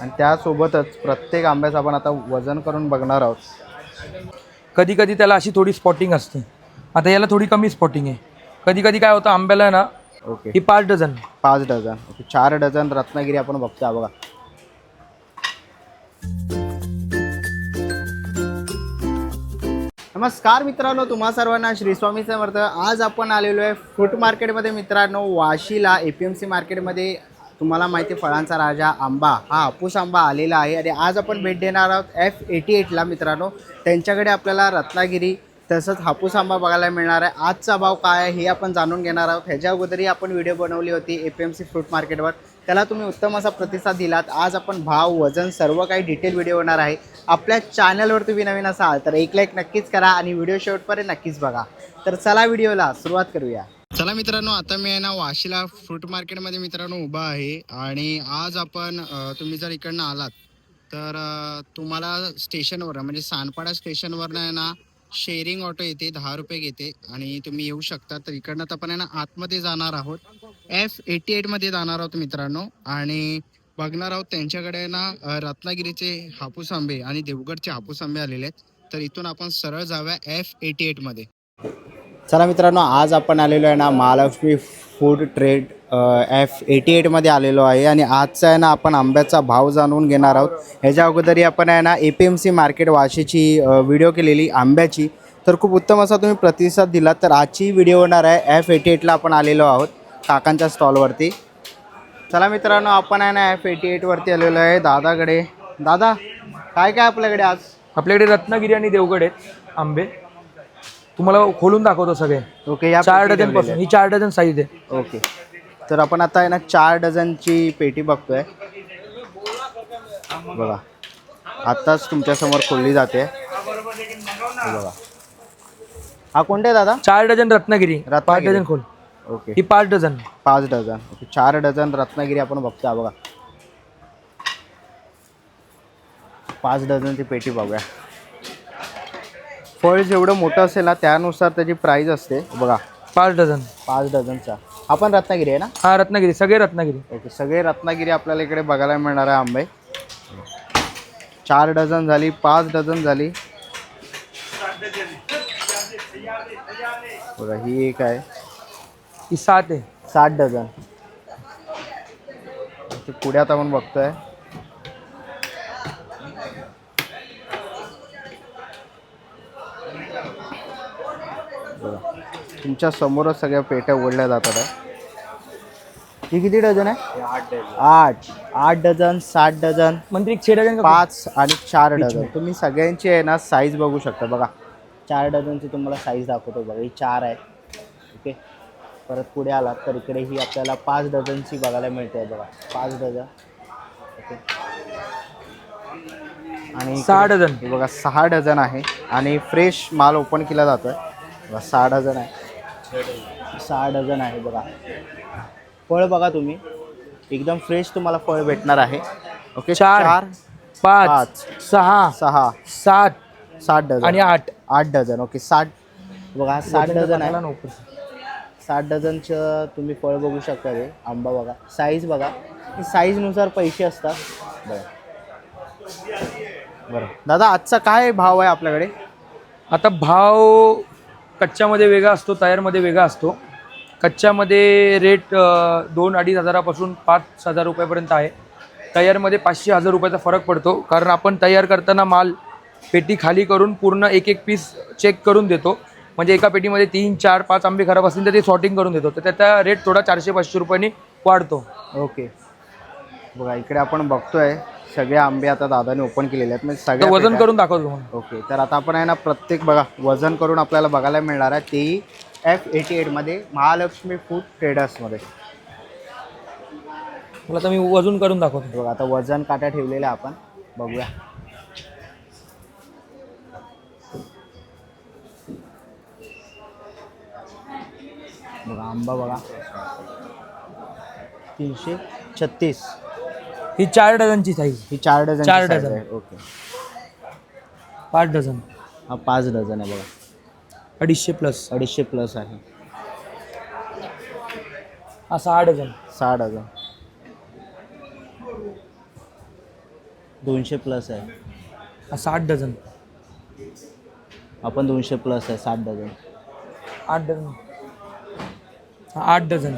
आणि त्यासोबतच प्रत्येक आंब्याचं आपण आता वजन करून बघणार आहोत। कधी कधी त्याला अशी थोडी स्पॉटिंग असते, आता याला थोडी कमी स्पॉटिंग आहे। कधी कधी काय होतं आंब्याला आहे ना, ओके ही 5 dozen 5 dozen, okay 4 dozen Ratnagiri आपण बघतोय बघा। नमस्कार मित्रांनो, तुम्हा सर्वांना श्री स्वामी समर्थ। आज आपण आलेलो आहे फ्रूट मार्केटमध्ये मित्रांनो, वाशीला APMC मार्केटमध्ये। तुम्हाला माहिती आहे फळांचा राजा आंबा हा हापूस आंबा आलेला आहे आणि आज आपण भेट देणार आहोत F88ला मित्रांनो। त्यांच्याकडे आपल्याला रत्नागिरी तसंच हापूस आंबा बघायला मिळणार आहे। आजचा भाव काय आहे हे आपण जाणून घेणार आहोत। ह्याच्या अगोदरही आपण व्हिडिओ बनवली होती APMC फ्रूट मार्केटवर, त्याला तुम्ही उत्तम असा प्रतिसाद दिलात। आज आपण भाव वजन सर्व काही डिटेल व्हिडिओ होणार आहे। आपल्या चॅनलवर तुम्ही नवीन असाल तर एक लाईक नक्कीच करा आणि व्हिडिओ शेवटपर्यंत नक्कीच बघा। तर चला व्हिडिओला सुरुवात करूया। चला मित्रांनो, आता मी आहे ना वाशीला फ्रूट मार्केटमध्ये मित्रांनो उभा आहे आणि आज आपण तुम्ही जर इकडनं आलात तर तुम्हाला स्टेशनवर म्हणजे सानपाडा स्टेशनवर आहे ना शेअरिंग ऑटो येते, 10 रुपये घेते आणि तुम्ही येऊ शकता। तर इकडनं तर आपण आहे ना आतमध्ये जाणार आहोत, F88 मध्ये जाणार आहोत मित्रांनो आणि बघणार आहोत त्यांच्याकडे ना रत्नागिरीचे हापूस आंबे आणि देवगडचे हापूस आंबे आलेले आहेत। तर इथून आपण सरळ जाऊया F88 मध्ये। चला मित्रांनो, आज आपण आलेलो आहे ना महालक्ष्मी फूड ट्रेड F88 मध्ये आलेलो आहे आणि आजचा आहे ना आपण आंब्याचा भाव जाणून घेणार आहोत। ह्याच्या अगोदरही आपण आहे ना APMC मार्केट वाशीची व्हिडिओ केलेली आंब्याची, तर खूप उत्तम असा तुम्ही प्रतिसाद दिला। तर आजची व्हिडिओ होणार आहे F88ला आपण आलेलो आहोत काकांच्या स्टॉलवरती। चला मित्रांनो, आपण आहे ना F88 वरती आलेलो आहे दादाकडे। दादा, काय काय आपल्याकडे आज? आपल्याकडे रत्नागिरी आणि देवगड आहेत आंबे, तुम्हाला खोलून दाखवतो सगळे। ओके, या 4 डझन पासून ही 4 डझन साईज आहे। ओके, तर आपण आता आहे ना 4 डझनची पेटी बघतोय बघा। आत्ताच तुमच्यासमोर खोलली जाते बघा। हा कोणते दादा? 4 डझन रत्नागिरी, 5 रत्नागिरी। डझन खोल। ओके, ही 5 dozen 5 dozen, okay 4 dozen Ratnagiri आपण बघतोय बघा। 5 डझनची पेटी बघूया। फळ जेवढं मोठं असेल ना त्यानुसार त्याची प्राइस असते बघा। 5 डझन 5 डझनचा आपण रत्नागिरी आहे ना? हा रत्नागिरी, सगळे रत्नागिरी। ओके, सगळे रत्नागिरी आपल्याला इकडे बघायला मिळणार आहे आंबे। 4 डझन झाली, 5 डझन झाली बघा। ही एक आहे, ही 7 आहे। 7 डझन। ते पुढे आता आपण बघतोय बघा, तुमच्या समोरच सगळ्या पेट्या ओढल्या जातात आहे। ही किती डझन आहे? 8 डझन, 7 डझन मंत्री 6 डझन 5 आणि 4 डझन। तुम्ही सगळ्यांची आहे ना साईज बघू शकता बघा। 4 डझनची तुम्हाला साईज दाखवतो बघा, ही 4 आहे। ओके, परत पुढे आलात तर इकडे ही आपल्याला 5 डझनची बघायला मिळते बघा, 5 डझन। ओके, आणि 6 डझन हे बघा 6 डझन आहे आणि फ्रेश माल ओपन केला जातोय बघा। 6 डझन आहे, 6 डझन आहे बघा। फळ बघा तुम्ही, एकदम फ्रेश तुम्हाला फळ भेटणार आहे। ओके, 4 5 6 6 7 7 डझन आणि 8 डझन। ओके, 60 बघा, 60 डझन आहे। 60 डझनचं तुम्ही फळ बघू शकता। ते आंबा बघा, साईज बघा, साईजनुसार पैसे असतात बरं। बरं दादा, आजचा काय भाव आहे आपल्याकडे? आता भाव कच्च्यामध्ये वेगळा असतो, तयारमध्ये वेगळा असतो। कच्च्यामध्ये रेट 2-2.5 हजारापासून 5,000 रुपयापर्यंत आहे। तयारमध्ये 500-1000 रुपयाचा फरक पडतो, कारण आपण तयार करताना माल पेटी खाली करून पूर्ण एक एक पीस चेक करून देतो। म्हणजे एका पेटीमध्ये 3, 4, 5 आंबे खराब असतील तर ते सॉर्टिंग करून देतो, तर त्याचा रेट थोडा 400-500 रुपयांनी वाढतो। ओके, बघा इकडे आपण बघतोय सगळे आंबे आता दादाने ओपन केलेले आहेत, म्हणजे सगळे वजन करून दाखवतो तुम्हाला। ओके, तर आता आपण आहे ना प्रत्येक बघा वजन करून आपल्याला बघायला मिळणार आहे, तेही F88 मध्ये महालक्ष्मी फूड ट्रेडर्समध्ये। मला तर मी वजन करून दाखवतो बघा, आता वजन काटा ठेवलेला आपण बघूया। बघा आंबा बघा 336। ही 4 डझनची साईज, ही 4 डझन 4 डझन आहे। ओके, 5 डझन हा 5 डझन आहे बघा, 250 प्लस 250 प्लस आहे। हा 6 डझन 6 डझन 200 प्लस आहे. हा 60 डझन. आपण 200 प्लस आहे, 60 डझन. 8 डझन. हा 8 डझन.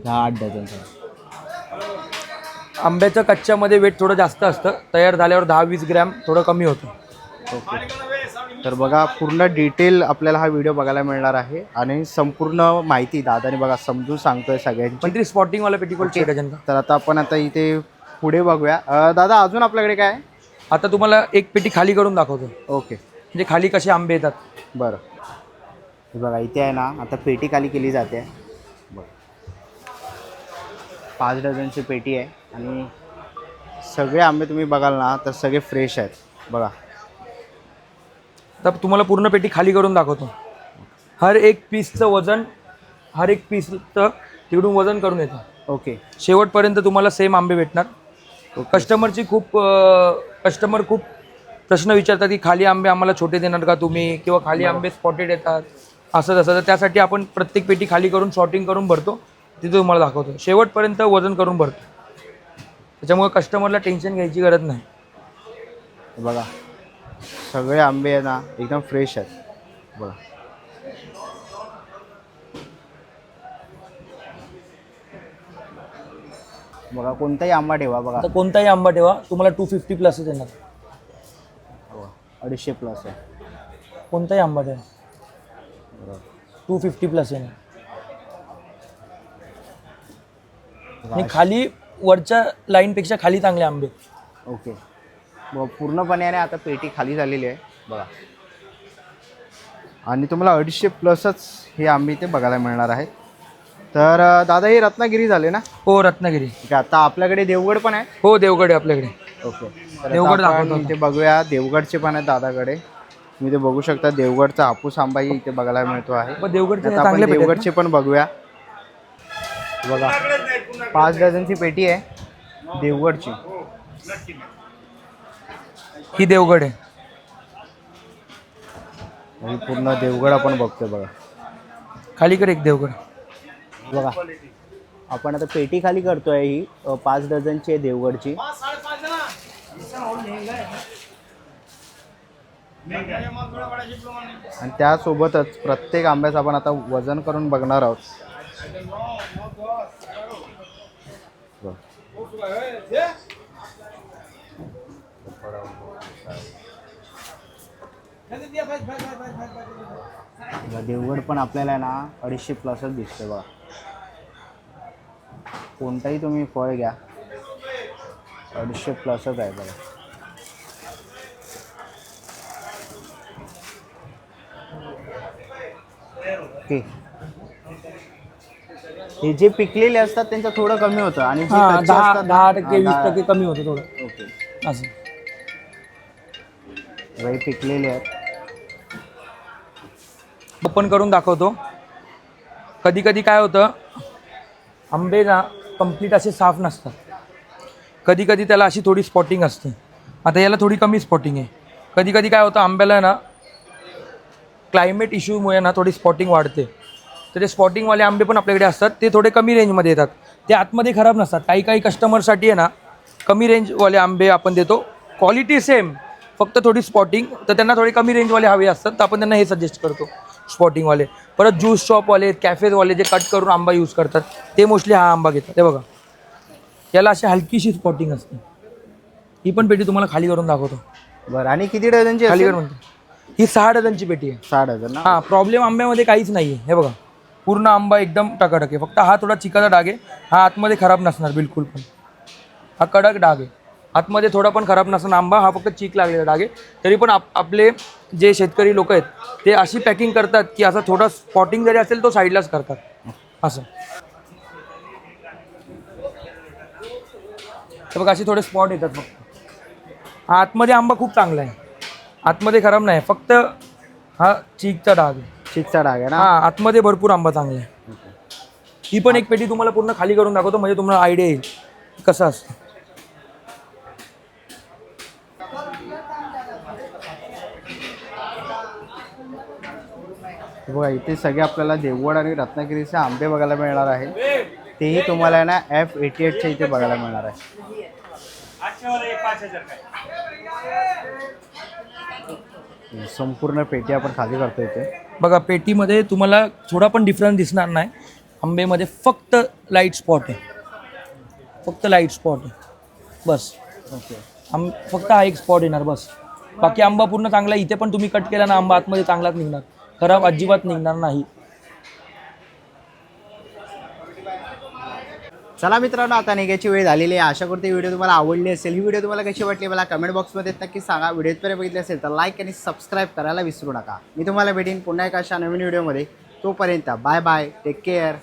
हा 8 डझनचा. आंब्याचं कच्च्यामध्ये वेट थोडं जास्त असतं, तयार झाल्यावर 10-20 ग्रॅम थोडं कमी होतं. ओके. तर बघा पूर्ण डिटेल आपल्याला हा व्हिडिओ बघायला मिळणार आहे आणि संपूर्ण माहिती दादाने बघा समजून सांगतोय सगळ्यांची. पण ती स्पॉटिंगवाला पेटीकोट 6 डझन का. तर आता आपण इथे पुढे बघूया. दादा अजून आपल्याकडे काय आहे? आता तुम्हाला एक पेटी खाली करून दाखवतो. ओके. म्हणजे खाली कसे आंबे येतात. बरं. हे बघा इथे आहे ना, आता पेटी खाली केली जाते. बरं. 5 डझनची पेटी आहे आणि सगळे आंबे तुम्ही बघाल ना तर सगळे फ्रेश आहेत बघा. तर तुम्हाला पूर्ण पेटी खाली करून दाखवतो. हर एक पीसचं वजन, हर एक पीसचं तिकडून वजन करून येतं. ओके. शेवटपर्यंत तुम्हाला सेम आंबे भेटणार. कस्टमर खूप प्रश्न विचारतात की खाली आंबे आम्हाला छोटे देणार का तुम्ही, किंवा खाली आंबे स्पॉटेड येतात असं तसं. तर त्यासाठी आपण प्रत्येक पेटी खाली करून शॉर्टिंग करून भरतो, तिथे तुम्हाला दाखवतो. शेवटपर्यंत वजन करून भरतो, त्याच्यामुळे कस्टमरला टेन्शन घ्यायची गरज नाही. बघा सगळे आंबे आहे ना एकदम फ्रेश आहेत बघा. बघा कोणताही आंबा ठेवा बघा. आता कोणताही आंबा ठेवा तुम्हाला 250 प्लस येणार. 250 प्लस आहे. कोणताही आंबा ठेवा 250 प्लस येणार. आणि खाली वरच्या लाईनपेक्षा खाली चांगले आंबे. ओके. पूर्णपणे आता पेटी खाली झालेली आहे बघा. आणि तुम्हाला 250 प्लसच हे आंबे इथे बघायला मिळणार आहेत. तर दादा हे रत्नागिरी झाले ना? हो रत्नागिरी. ठीक आहे. आता आपल्याकडे देवगड पण आहे. हो देवगड आहे आपल्याकडे. ओके. तर देवगड आपण दाखवतो इथे बघूया. देवगडचे पण आहेत दादाकडे. तुम्ही ते बघू शकता देवगडचा हापूस आंबाही इथे बघायला मिळतो आहे. पण देवगडचे आता आपण चांगले भेटतात ना? देवगडचे पण बघूया बघा. 5 डझनची पेटी आहे देवगडची. ही देवगड आहे. ही पूर्ण देवगड आपण बघतोय बघा. खाली कर एक देवगड बघा. आपण आता पेटी खाली करतोय. ही 5 डझनची आहे देवगडची. आणि त्यासोबतच प्रत्येक आंब्याचं आपण आता वजन करून बघणार आहोत. देवगड पण आपल्याला ना 250 प्लसच दिसते बघा. कोणताही तुम्ही फळ घ्या 250 प्लसच आहे बघा. ओके. हे जे पिकलेले असतात त्यांचं थोडं कमी होतं आणि जे कच्चे असतात ना, 10% 20% कमी होतं थोडं. ओके. असं हे पिकलेले आहेत. ओपन करून दाखवतो. कधी कधी काय होतं, आंबे ना कंप्लीट असे साफ नसतात. कधी कधी त्याला अशी थोडी स्पॉटिंग असते. आता याला थोडी कमी स्पॉटिंग आहे. कधी कधी काय होतं आंब्याला ना क्लायमेट इश्यूमुळे ना थोडी स्पॉटिंग वाढते. तर ते स्पॉटिंगवाले आंबे पण आपल्याकडे असतात. ते थोडे कमी रेंजमध्ये येतात. ते आतमध्ये खराब नसतात. काही काही कस्टमरसाठी आहे ना कमी रेंजवाले आंबे आपण देतो. क्वालिटी सेम, फक्त थोडी स्पॉटिंग. तर त्यांना थोडी कमी रेंजवाले हवे असतात, तर आपण त्यांना हे सजेस्ट करतो स्पॉटिंगवाले. परत ज्यूस शॉपवाले, कॅफेजवाले जे कट करून आंबा यूज करतात ते मोस्टली हा आंबा घेतात. ते बघा याला अशी हलकीशी स्पॉटिंग असते. ही पण पेटी तुम्हाला खाली करून दाखवतो. बरं. आणि किती डझनची खाली कर म्हणतो. ही 6 डझनची पेटी आहे. 6 डझन ना? हां. प्रॉब्लेम आंब्यामध्ये काहीच नाही आहे. हे बघा पूर्ण आंबा एकदम टकाटक आहे. फक्त हा थोडा चिकाचा डाग आहे. हा आतमध्ये खराब नसणार बिलकुल पण. हा कडक डाग आहे. आतमध्ये थोडा पण खराब नसणार आंबा. हा फक्त चीक लागलेला डाग आहे. तरी पण आपले जे शेतकरी लोक आहेत ते अशी पॅकिंग करतात की असं थोडा स्पॉटिंग जरी असेल तो साईडलाच करतात असं. तर बघा असे थोडे स्पॉट येतात फक्त. हा आतमध्ये आंबा खूप चांगला आहे. आतमध्ये खराब नाही, फक्त हा चीकचा डाग आहे. चिकचा डाग आहे ना? हां. आतमध्ये भरपूर आंबा चांगला आहे. ही पण एक पेटी तुम्हाला पूर्ण खाली करून दाखवतो म्हणजे तुम्हाला आयडिया येईल कसं असतं. बघा इथे सगळे आपल्याला देवगड आणि रत्नागिरीचे आंबे बघायला मिळणार आहे. तेही तुम्हाला ना F88च्या इथे बघायला मिळणार आहे. संपूर्ण पेटी आपण खाली करतो इथे. बघा पेटीमध्ये तुम्हाला थोडा पण डिफरन्स दिसणार नाही. आंबेमध्ये फक्त लाईट स्पॉट आहे, फक्त लाईट स्पॉट आहे बस. ओके. फक्त हा एक स्पॉट येणार बस. बाकी आंबा पूर्ण चांगला. इथे पण तुम्ही कट केला ना आंबा आतमध्ये चांगलाच निघणार, खराब अजिबात निघणार नाही. चला मित्रांनो, आता निघायची वेळ झालेली आहे. आशा करते व्हिडिओ तुम्हाला आवडली असेल. ही व्हिडिओ तुम्हाला कशी वाटली मला कमेंट बॉक्समध्ये नक्की सांगा. व्हिडिओपर्यंत बघितले असेल तर लाईक आणि सबस्क्राईब करायला विसरू नका. मी तुम्हाला भेटेन पुन्हा एका अशा नवीन व्हिडिओमध्ये. तोपर्यंत बाय बाय, टेक केअर.